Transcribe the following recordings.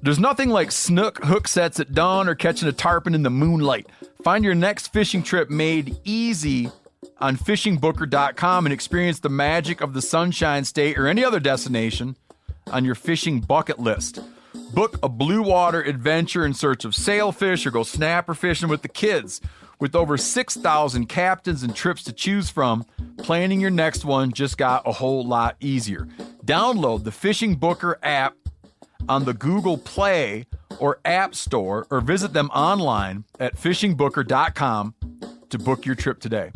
There's nothing like snook hook sets at dawn or catching a tarpon in the moonlight. Find your next fishing trip made easy on fishingbooker.com and experience the magic of the Sunshine State or any other destination on your fishing bucket list. Book a blue water adventure in search of sailfish or go snapper fishing with the kids. With over 6,000 captains and trips to choose from, planning your next one just got a whole lot easier. Download the Fishing Booker app on the Google Play or App Store, or visit them online at fishingbooker.com to book your trip today.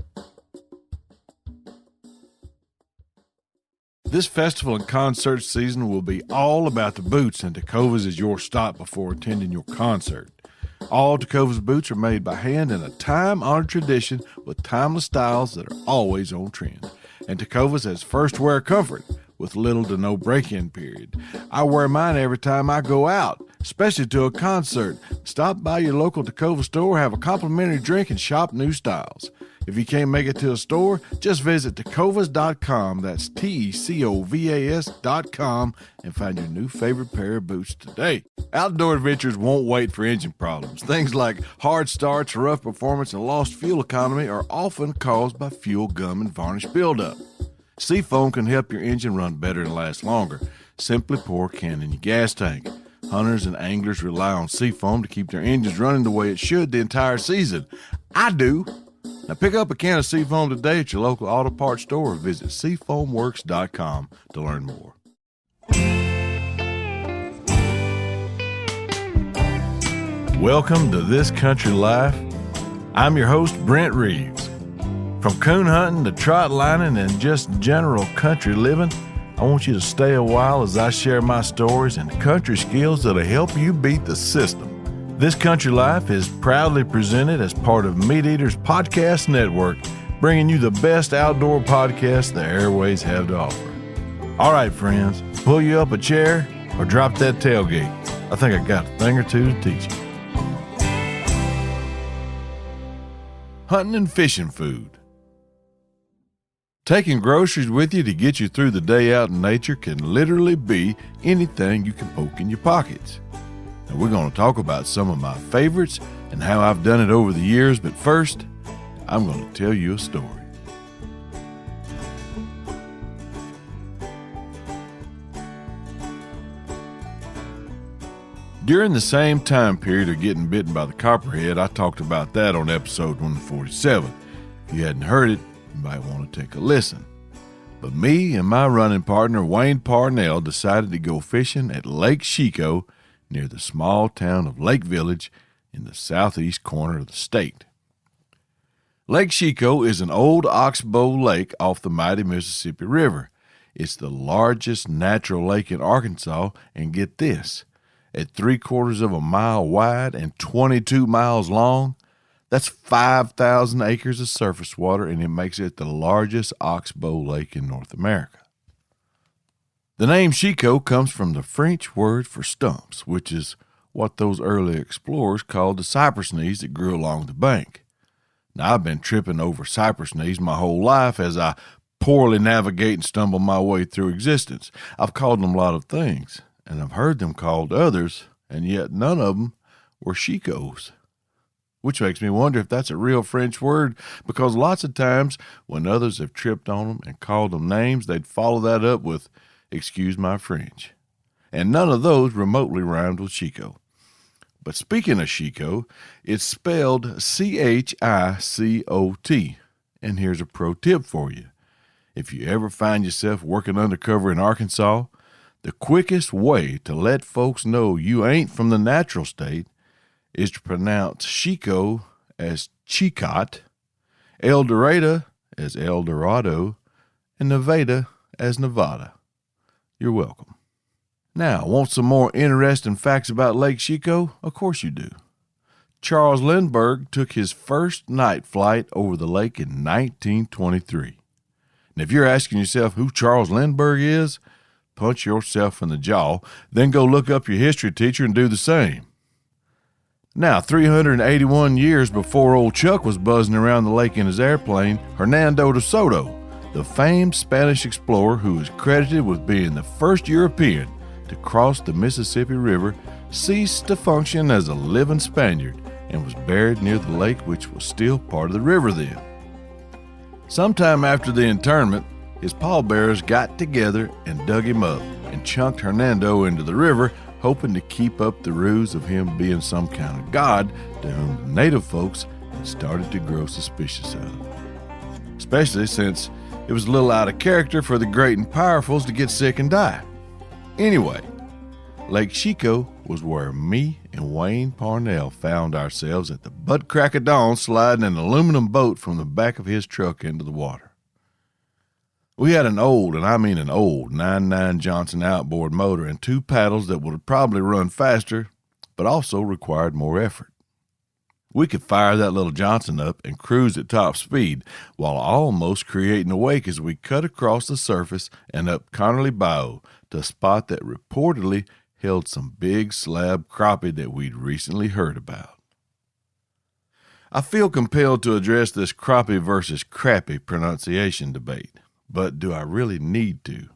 This festival and concert season will be all about the boots, and Tecovas is your stop before attending your concert. All Tecovas boots are made by hand in a time-honored tradition with timeless styles that are always on trend. And Tecovas has first wear comfort with little to no break-in period. I wear mine every time I go out, especially to a concert. Stop by your local Tecovas store, have a complimentary drink, and shop new styles. If you can't make it to a store, just visit tecovas.com, that's TECOVAS.com, and find your new favorite pair of boots today. Outdoor adventures won't wait for engine problems. Things like hard starts, rough performance, and lost fuel economy are often caused by fuel gum and varnish buildup. Seafoam can help your engine run better and last longer. Simply pour a can in your gas tank. Hunters and anglers rely on Seafoam to keep their engines running the way it should the entire season. I do. Now pick up a can of Seafoam today at your local auto parts store or visit SeafoamWorks.com to learn more. Welcome to This Country Life. I'm your host, Brent Reeves. From coon hunting to trot lining and just general country living, I want you to stay a while as I share my stories and country skills that'll help you beat the system. This Country Life is proudly presented as part of Meat Eaters Podcast Network, bringing you the best outdoor podcasts the airways have to offer. All right, friends, pull you up a chair or drop that tailgate. I think I got a thing or two to teach you. Hunting and fishing food. Taking groceries with you to get you through the day out in nature can literally be anything you can poke in your pockets. Now, we're going to talk about some of my favorites and how I've done it over the years, but first, I'm going to tell you a story. During the same time period of getting bitten by the copperhead, I talked about that on episode 147. If you hadn't heard it, you might want to take a listen. But me and my running partner, Wayne Parnell, decided to go fishing at Lake Chico near the small town of Lake Village in the southeast corner of the state. Lake Chico is an old oxbow lake off the mighty Mississippi River. It's the largest natural lake in Arkansas, and get this, at 3/4 of a mile wide and 22 miles long, that's 5,000 acres of surface water, and it makes it the largest oxbow lake in North America. The name Chico comes from the French word for stumps, which is what those early explorers called the cypress knees that grew along the bank. Now, I've been tripping over cypress knees my whole life as I poorly navigate and stumble my way through existence. I've called them a lot of things, and I've heard them called others, and yet none of them were Chicos. Which makes me wonder if that's a real French word, because lots of times when others have tripped on them and called them names, they'd follow that up with, excuse my French. And none of those remotely rhymed with Chico. But speaking of Chico, it's spelled Chicot. And here's a pro tip for you. If you ever find yourself working undercover in Arkansas, the quickest way to let folks know you ain't from the natural state is to pronounce Chico as Chicot, El Dorado as El Dorado, and Nevada as Nevada. You're welcome. Now, want some more interesting facts about Lake Chico? Of course you do. Charles Lindbergh took his first night flight over the lake in 1923. And if you're asking yourself who Charles Lindbergh is, punch yourself in the jaw, then go look up your history teacher and do the same. Now, 381 years before old Chuck was buzzing around the lake in his airplane, Hernando de Soto, the famed Spanish explorer who is credited with being the first European to cross the Mississippi River, ceased to function as a living Spaniard and was buried near the lake, which was still part of the river then. Sometime after the internment, his pallbearers got together and dug him up and chunked Hernando into the river, hoping to keep up the ruse of him being some kind of god to whom the native folks had started to grow suspicious of. Especially since it was a little out of character for the great and powerfuls to get sick and die. Anyway, Lake Chico was where me and Wayne Parnell found ourselves at the butt crack of dawn, sliding an aluminum boat from the back of his truck into the water. We had an old, and I mean an old, 9.9 Johnson outboard motor and two paddles that would probably run faster, but also required more effort. We could fire that little Johnson up and cruise at top speed while almost creating a wake as we cut across the surface and up Connerly Bayou to a spot that reportedly held some big slab crappie that we'd recently heard about. I feel compelled to address this crappie versus crappie pronunciation debate, but do I really need to?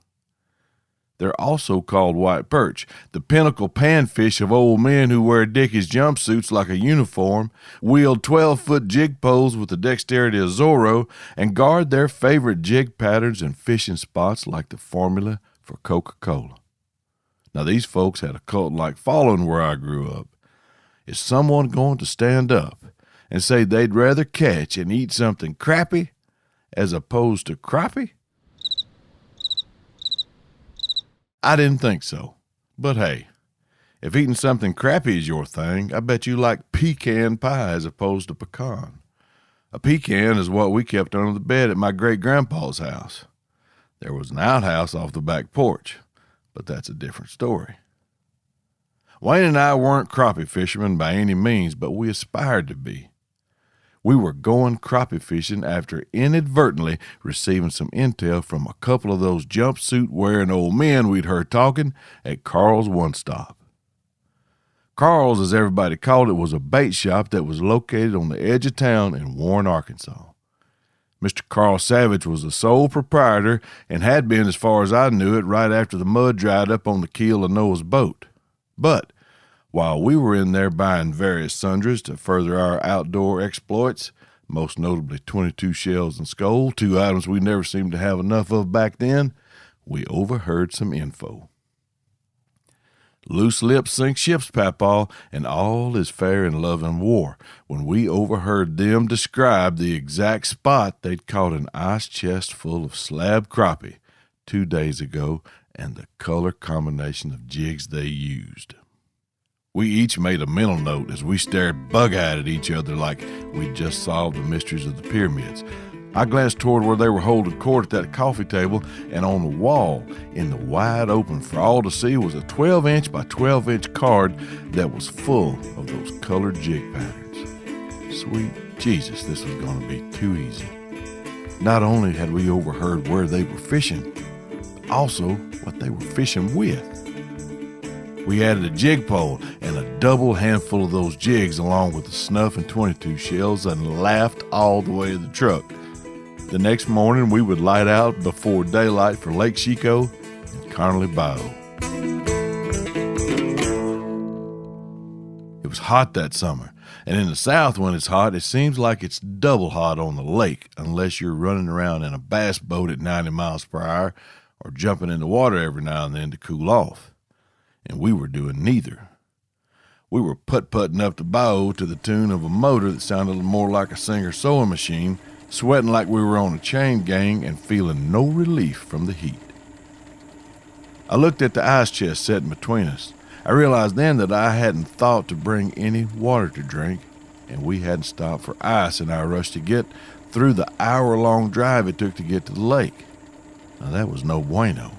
They're also called white perch, the pinnacle panfish of old men who wear Dickies jumpsuits like a uniform, wield 12-foot jig poles with the dexterity of Zorro, and guard their favorite jig patterns and fishing spots like the formula for Coca-Cola. Now, these folks had a cult-like following where I grew up. Is someone going to stand up and say they'd rather catch and eat something crappy as opposed to crappie? I didn't think so. But hey, if eating something crappy is your thing, I bet you like pecan pie as opposed to pecan. A pecan is what we kept under the bed at my great-grandpa's house. There was an outhouse off the back porch, but that's a different story. Wayne and I weren't crappie fishermen by any means, but we aspired to be. We were going crappie fishing after inadvertently receiving some intel from a couple of those jumpsuit-wearing old men we'd heard talking at Carl's One Stop. Carl's, as everybody called it, was a bait shop that was located on the edge of town in Warren, Arkansas. Mr. Carl Savage was the sole proprietor and had been, as far as I knew it, right after the mud dried up on the keel of Noah's boat. But while we were in there buying various sundries to further our outdoor exploits, most notably 22 shells and skull, two items we never seemed to have enough of back then, we overheard some info. Loose lips sink ships, Papaw, and all is fair in love and war when we overheard them describe the exact spot they'd caught an ice chest full of slab crappie 2 days ago and the color combination of jigs they used. We each made a mental note as we stared bug-eyed at each other like we'd just solved the mysteries of the pyramids. I glanced toward where they were holding court at that coffee table, and on the wall, in the wide open for all to see, was a 12-inch by 12-inch card that was full of those colored jig patterns. Sweet Jesus, this was going to be too easy. Not only had we overheard where they were fishing, but also what they were fishing with. We added a jig pole and a double handful of those jigs along with the snuff and 22 shells and laughed all the way to the truck. The next morning we would light out before daylight for Lake Chico and Connerly Bayou. It was hot that summer, and in the South when it's hot, it seems like it's double hot on the lake unless you're running around in a bass boat at 90 miles per hour or jumping in the water every now and then to cool off. And we were doing neither. We were putt-putting up the bayou to the tune of a motor that sounded more like a Singer sewing machine, sweating like we were on a chain gang and feeling no relief from the heat. I looked at the ice chest sitting between us. I realized then that I hadn't thought to bring any water to drink, and we hadn't stopped for ice in our rush to get through the hour-long drive it took to get to the lake. Now that was no bueno.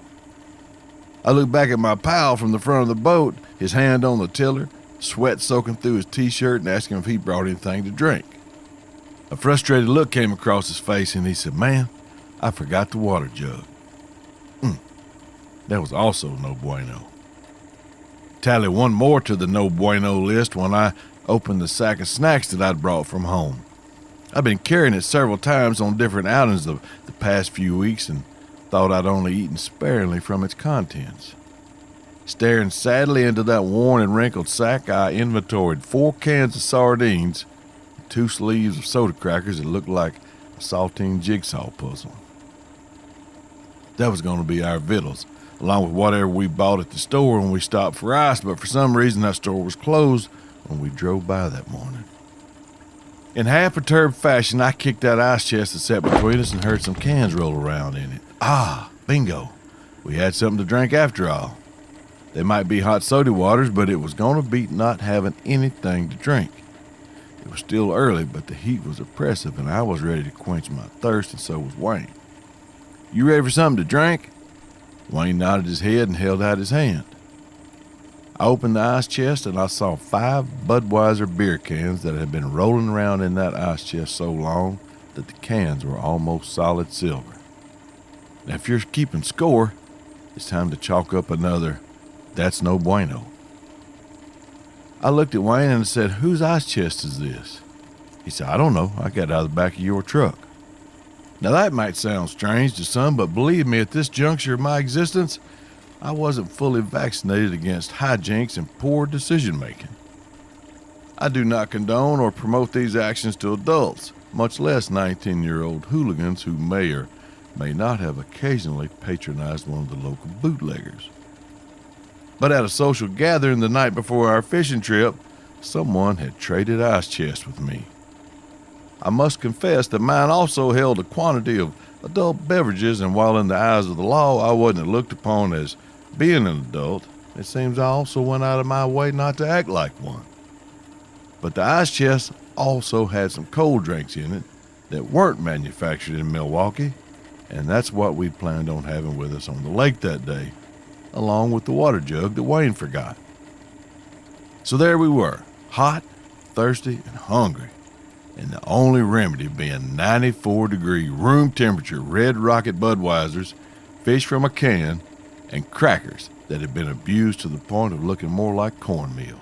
I looked back at my pal from the front of the boat, his hand on the tiller, sweat soaking through his t-shirt, and asked him if he brought anything to drink. A frustrated look came across his face, and he said, "Man, I forgot the water jug." That was also no bueno. Tally one more to the no bueno list when I opened the sack of snacks that I'd brought from home. I'd been carrying it several times on different outings the past few weeks and thought I'd only eaten sparingly from its contents. Staring sadly into that worn and wrinkled sack, I inventoried 4 cans of sardines and 2 sleeves of soda crackers that looked like a saltine jigsaw puzzle. That was going to be our victuals, along with whatever we bought at the store when we stopped for ice, but for some reason that store was closed when we drove by that morning. In half-perturbed fashion, I kicked that ice chest that sat between us and heard some cans roll around in it. Ah, bingo. We had something to drink after all. They might be hot soda waters, but it was going to beat not having anything to drink. It was still early, but the heat was oppressive, and I was ready to quench my thirst, and so was Wayne. You ready for something to drink? Wayne nodded his head and held out his hand. I opened the ice chest and I saw 5 Budweiser beer cans that had been rolling around in that ice chest so long that the cans were almost solid silver. Now, if you're keeping score, it's time to chalk up another "That's no bueno." I looked at Wayne and said, "Whose ice chest is this?" He said, "I don't know. I got it out of the back of your truck." Now, that might sound strange to some, but believe me, at this juncture of my existence, I wasn't fully vaccinated against hijinks and poor decision-making. I do not condone or promote these actions to adults, much less 19-year-old hooligans who may or may not have occasionally patronized one of the local bootleggers. But at a social gathering the night before our fishing trip, someone had traded ice chests with me. I must confess that mine also held a quantity of adult beverages, and while in the eyes of the law I wasn't looked upon as being an adult, it seems I also went out of my way not to act like one. But the ice chest also had some cold drinks in it that weren't manufactured in Milwaukee, and that's what we planned on having with us on the lake that day, along with the water jug that Wayne forgot. So there we were, hot, thirsty, and hungry, and the only remedy being 94-degree room temperature Red Rocket Budweisers, fish from a can, and crackers that had been abused to the point of looking more like cornmeal.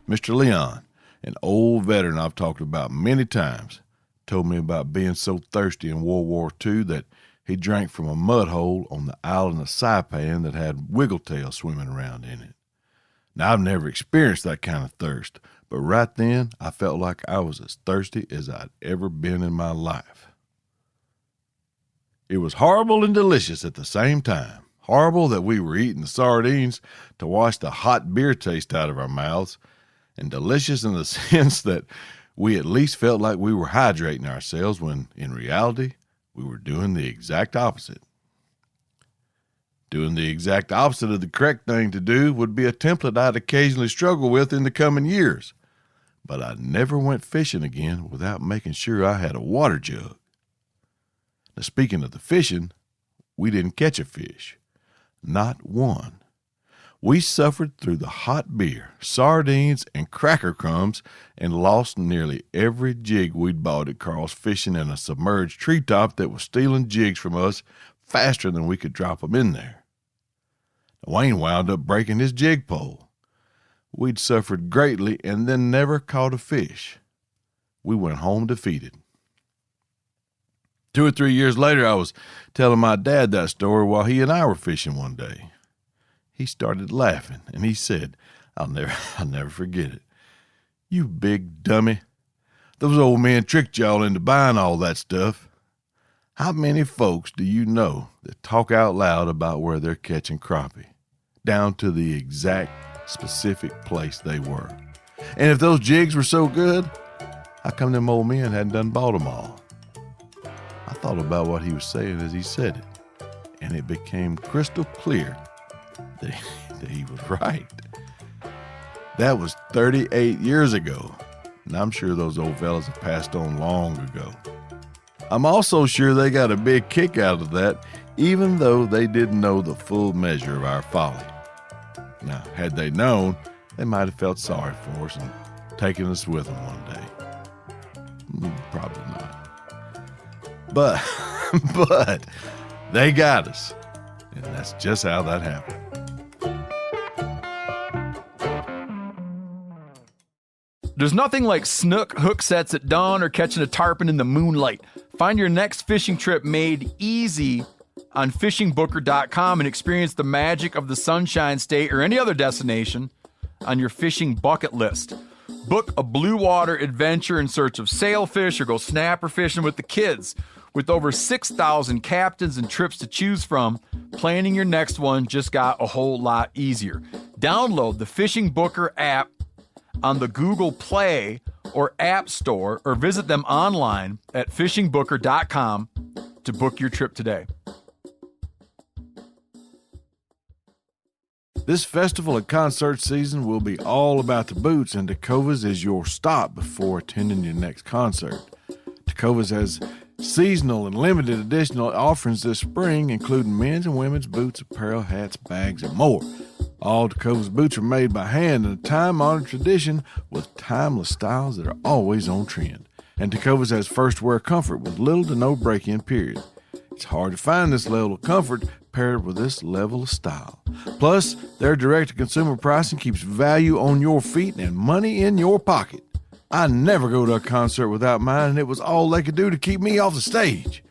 Mr. Leon, an old veteran I've talked about many times, told me about being so thirsty in World War II that he drank from a mud hole on the island of Saipan that had wiggletails swimming around in it. Now, I've never experienced that kind of thirst, but right then I felt like I was as thirsty as I'd ever been in my life. It was horrible and delicious at the same time. Horrible that we were eating the sardines to wash the hot beer taste out of our mouths, and delicious in the sense that we at least felt like we were hydrating ourselves when, in reality, we were doing the exact opposite. Doing the exact opposite of the correct thing to do would be a template I'd occasionally struggle with in the coming years, but I never went fishing again without making sure I had a water jug. Now, speaking of the fishing, we didn't catch a fish. Not one. We suffered through the hot beer, sardines, and cracker crumbs and lost nearly every jig we'd bought at Carl's Fishing in a submerged treetop that was stealing jigs from us faster than we could drop them in there. Wayne wound up breaking his jig pole. We'd suffered greatly and then never caught a fish. We went home defeated. 2 or 3 years later, I was telling my dad that story while he and I were fishing one day. He started laughing, and he said, I'll never forget it. "You big dummy. Those old men tricked y'all into buying all that stuff. How many folks do you know that talk out loud about where they're catching crappie, down to the exact specific place they were? And if those jigs were so good, how come them old men hadn't done bought them all?" I thought about what he was saying as he said it, and it became crystal clear that he was right. That was 38 years ago, and I'm sure those old fellas have passed on long ago. I'm also sure they got a big kick out of that, even though they didn't know the full measure of our folly. Now, had they known, they might have felt sorry for us and taken us with them one day. Probably not. But they got us, and that's just how that happened. There's nothing like snook hook sets at dawn or catching a tarpon in the moonlight. Find your next fishing trip made easy on fishingbooker.com and experience the magic of the Sunshine State or any other destination on your fishing bucket list. Book a blue water adventure in search of sailfish or go snapper fishing with the kids. With over 6,000 captains and trips to choose from, planning your next one just got a whole lot easier. Download the Fishing Booker app on the Google Play or App Store, or visit them online at fishingbooker.com to book your trip today. This festival and concert season will be all about the boots, and Tecovas is your stop before attending your next concert. Tecovas has seasonal and limited edition offerings this spring, including men's and women's boots, apparel, hats, bags, and more. All Tecovas boots are made by hand in a time-honored tradition with timeless styles that are always on trend. And Tecovas has first wear comfort with little to no break-in period. It's hard to find this level of comfort paired with this level of style. Plus, their direct-to-consumer pricing keeps value on your feet and money in your pocket. I never go to a concert without mine, and it was all they could do to keep me off the stage.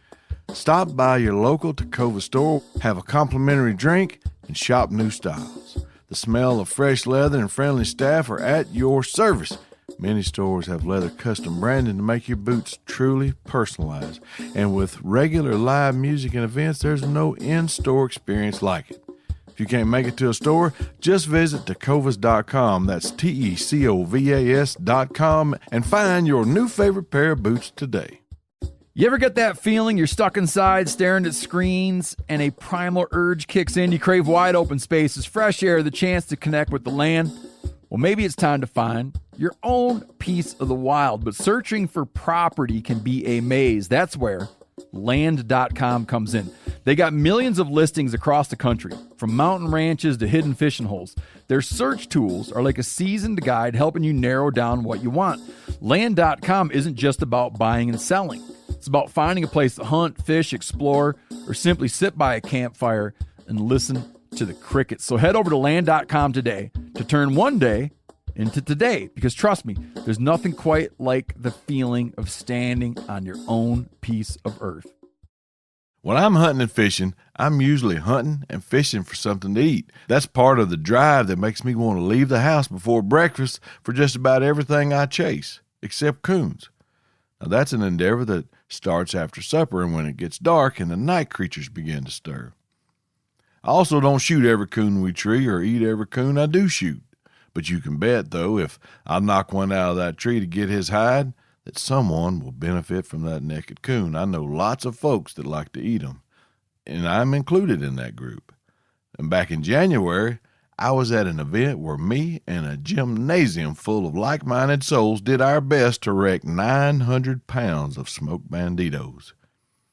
Stop by your local Tecovas store, have a complimentary drink, and shop new styles. The smell of fresh leather and friendly staff are at your service. Many stores have leather custom branding to make your boots truly personalized. And with regular live music and events, there's no in-store experience like it. If you can't make it to a store, just visit tecovas.com. That's TECOVAS.com and find your new favorite pair of boots today. You ever get that feeling you're stuck inside staring at screens and a primal urge kicks in? You crave wide open spaces, fresh air, the chance to connect with the land? Well, maybe it's time to find your own piece of the wild, but searching for property can be a maze. That's where Land.com comes in. They got millions of listings across the country, from mountain ranches to hidden fishing holes. Their search tools are like a seasoned guide helping you narrow down what you want. Land.com isn't just about buying and selling. It's about finding a place to hunt, fish, explore, or simply sit by a campfire and listen to the crickets. So head over to Land.com today to turn one day into today, because trust me, there's nothing quite like the feeling of standing on your own piece of earth. When I'm hunting and fishing, I'm usually hunting and fishing for something to eat. That's part of the drive that makes me want to leave the house before breakfast for just about everything I chase, except coons. Now, that's an endeavor that starts after supper and when it gets dark and the night creatures begin to stir. I also don't shoot every coon we tree or eat every coon I do shoot. But you can bet, though, if I knock one out of that tree to get his hide, that someone will benefit from that naked coon. I know lots of folks that like to eat them, and I'm included in that group. And back in January, I was at an event where me and a gymnasium full of like-minded souls did our best to wreck 900 pounds of smoked banditos.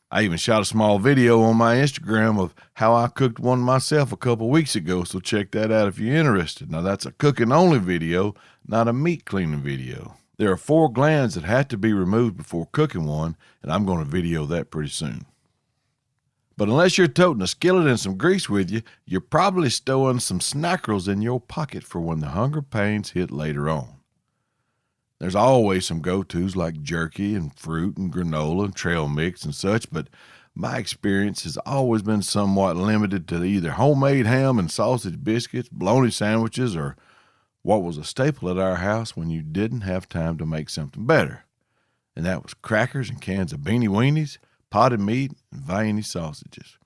I even shot a small video on my Instagram of how I cooked one myself a couple weeks ago, so check that out if you're interested. Now, that's a cooking-only video, not a meat-cleaning video. There are 4 glands that have to be removed before cooking one, and I'm going to video that pretty soon. But unless you're toting a skillet and some grease with you, you're probably stowing some snackerels in your pocket for when the hunger pains hit later on. There's always some go-tos like jerky and fruit and granola and trail mix and such, but my experience has always been somewhat limited to either homemade ham and sausage biscuits, bologna sandwiches, or what was a staple at our house when you didn't have time to make something better. And that was crackers and cans of beanie weenies, potted meat, and Vienna sausages.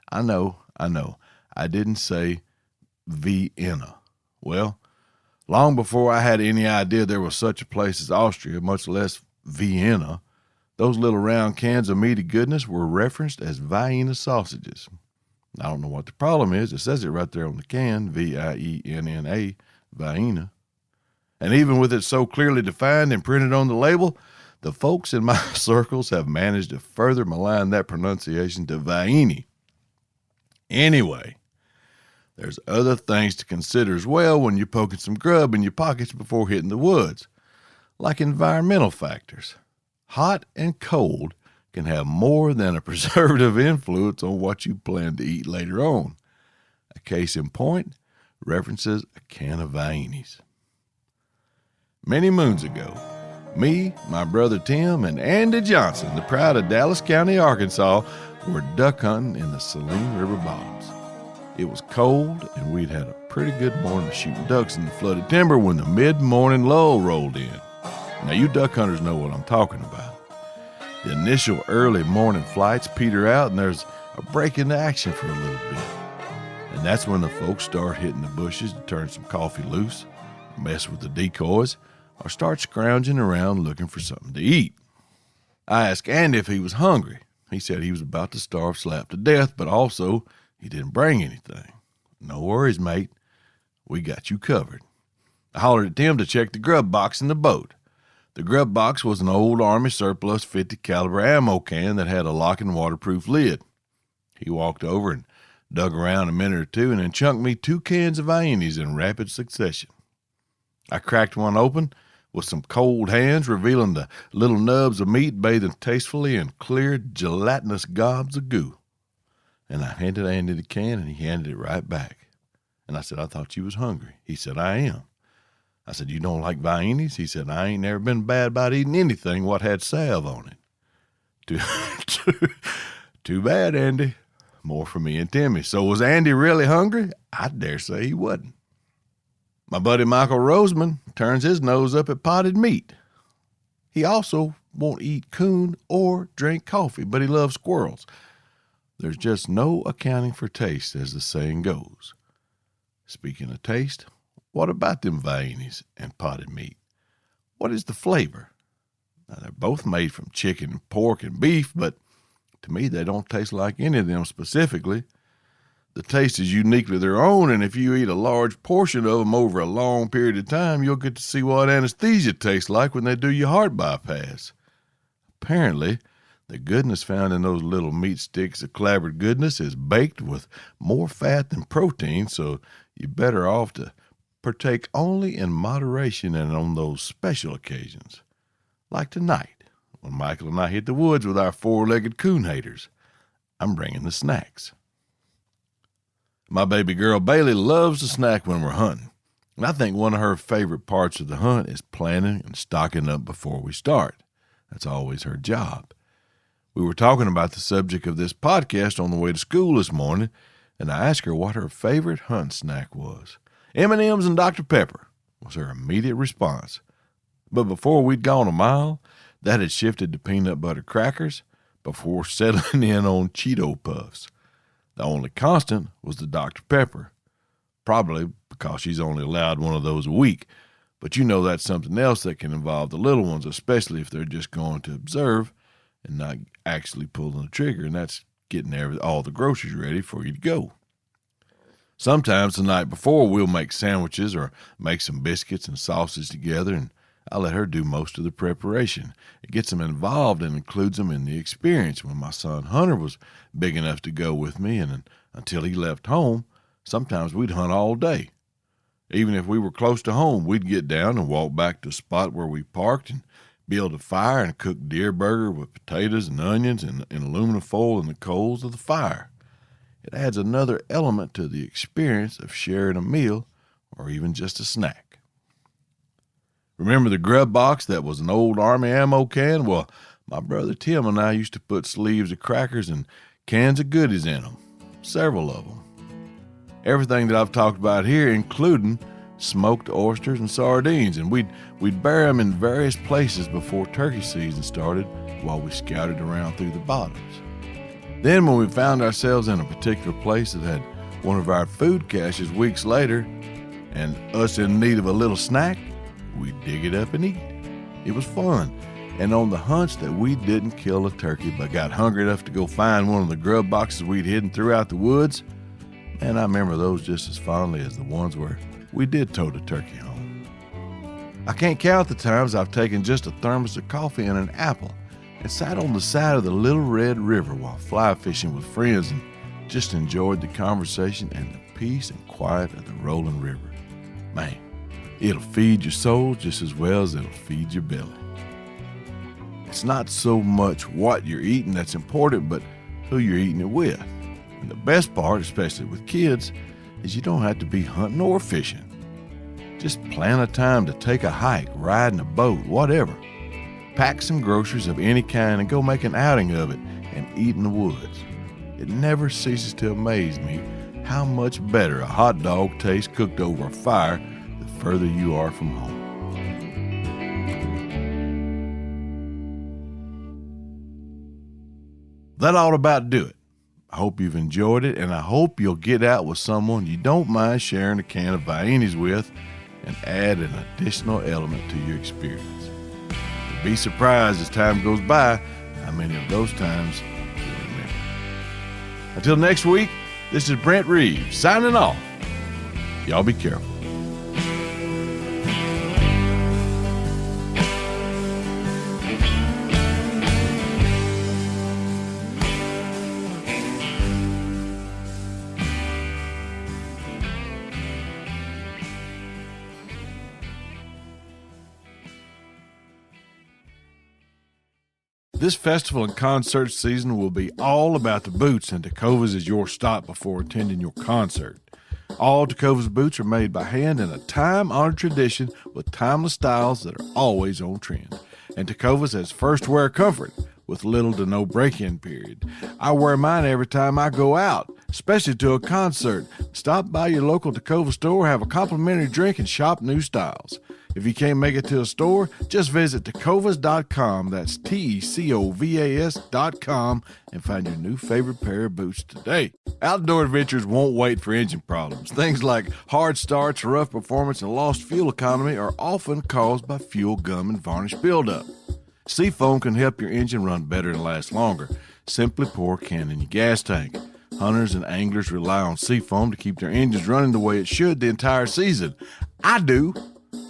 I know, I didn't say Vienna. Well, long before I had any idea there was such a place as Austria, much less Vienna, those little round cans of meaty goodness were referenced as Vienna sausages. I don't know what the problem is. It says it right there on the can, V-I-E-N-N-A, Vienna. And even with it so clearly defined and printed on the label, the folks in my circles have managed to further malign that pronunciation to Vienna. Anyway, there's other things to consider as well when you're poking some grub in your pockets before hitting the woods, like environmental factors. Hot and cold can have more than a preservative influence on what you plan to eat later on. A case in point references a can of Viennas. Many moons ago, Me, my brother Tim, and Andy Johnson, the pride of Dallas County, Arkansas, were duck hunting in the Saline River bottoms. It was cold, and we'd had a pretty good morning shooting ducks in the flooded timber when the mid-morning lull rolled in. Now, you duck hunters know what I'm talking about. The initial early morning flights peter out, and there's a break into action for a little bit. And that's when the folks start hitting the bushes to turn some coffee loose, mess with the decoys, or start scrounging around looking for something to eat. I asked Andy if he was hungry. He said he was about to starve slap to death, but also he didn't bring anything. No worries, mate. We got you covered. I hollered at Tim to check the grub box in the boat. The grub box was an old Army surplus 50 caliber ammo can that had a locking waterproof lid. He walked over and dug around a minute or two and then chunked me 2 cans of Viennes in rapid succession. I cracked one open with some cold hands, revealing the little nubs of meat bathing tastefully in clear, gelatinous gobs of goo. And I handed Andy the can, and he handed it right back. And I said, I thought you was hungry. He said, I am. I said, you don't like Viennes? He said, I ain't never been bad about eating anything what had salve on it. Too bad, Andy. More for me and Timmy. So was Andy really hungry? I dare say he wasn't. My buddy Michael Roseman turns his nose up at potted meat. He also won't eat coon or drink coffee, but he loves squirrels. There's just no accounting for taste, as the saying goes. Speaking of taste, what about them Viennes and potted meat? What is the flavor? Now, they're both made from chicken, pork, and beef, but to me, they don't taste like any of them specifically. The taste is uniquely their own, and if you eat a large portion of them over a long period of time, you'll get to see what anesthesia tastes like when they do your heart bypass. Apparently, the goodness found in those little meat sticks of clabbered goodness is baked with more fat than protein, so you're better off to partake only in moderation and on those special occasions. Like tonight, when Michael and I hit the woods with our 4-legged coon haters. I'm bringing the snacks. My baby girl Bailey loves to snack when we're hunting, and I think one of her favorite parts of the hunt is planning and stocking up before we start. That's always her job. We were talking about the subject of this podcast on the way to school this morning, and I asked her what her favorite hunt snack was. M&M's and Dr. Pepper was her immediate response. But before we'd gone a mile, that had shifted to peanut butter crackers before settling in on Cheeto Puffs. The only constant was the Dr. Pepper, probably because she's only allowed one of those a week. But you know that's something else that can involve the little ones, especially if they're just going to observe and not actually pulling the trigger, and that's getting all the groceries ready for you to go. Sometimes the night before we'll make sandwiches or make some biscuits and sausage together, and I let her do most of the preparation. It gets them involved and includes them in the experience. When my son Hunter was big enough to go with me, and until he left home, sometimes we'd hunt all day. Even if we were close to home, we'd get down and walk back to a spot where we parked and build a fire and cook deer burger with potatoes and onions in aluminum foil in the coals of the fire. It adds another element to the experience of sharing a meal or even just a snack. Remember the grub box that was an old Army ammo can? Well, my brother Tim and I used to put sleeves of crackers and cans of goodies in them, several of them. Everything that I've talked about here, including smoked oysters and sardines, and we'd bury them in various places before turkey season started while we scouted around through the bottoms. Then when we found ourselves in a particular place that had one of our food caches weeks later and us in need of a little snack, we'd dig it up and eat. It was fun, and on the hunch that we didn't kill a turkey but got hungry enough to go find one of the grub boxes we'd hidden throughout the woods, man, I remember those just as fondly as the ones where we did tote a turkey home. I can't count the times I've taken just a thermos of coffee and an apple and sat on the side of the Little Red River while fly fishing with friends and just enjoyed the conversation and the peace and quiet of the rolling river. Man, it'll feed your soul just as well as it'll feed your belly. It's not so much what you're eating that's important, but who you're eating it with. And the best part, especially with kids, is you don't have to be hunting or fishing. Just plan a time to take a hike, riding a boat, whatever. pack some groceries of any kind and go make an outing of it and eat in the woods. It never ceases to amaze me how much better a hot dog tastes cooked over a fire the further you are from home. That ought about do it. I hope you've enjoyed it, and I hope you'll get out with someone you don't mind sharing a can of Viennes with and add an additional element to your experience. You'll be surprised as time goes by how many of those times you'll remember. Until next week, this is Brent Reeves signing off. Y'all be careful. This festival and concert season will be all about the boots, and Tecovas is your stop before attending your concert. All Tecovas boots are made by hand in a time-honored tradition with timeless styles that are always on trend. And Tecovas has first wear comfort with little to no break-in period. I wear mine every time I go out, especially to a concert. Stop by your local Tecovas store, have a complimentary drink, and shop new styles. If you can't make it to a store, just visit Tecovas.com, that's Tecovas.com, and find your new favorite pair of boots today. Outdoor adventures won't wait for engine problems. Things like hard starts, rough performance, and lost fuel economy are often caused by fuel, gum, and varnish buildup. Seafoam can help your engine run better and last longer. Simply pour a can in your gas tank. Hunters and anglers rely on Seafoam to keep their engines running the way it should the entire season. I do.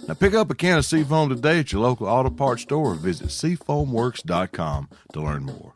Now pick up a can of Seafoam today at your local auto parts store or visit SeafoamWorks.com to learn more.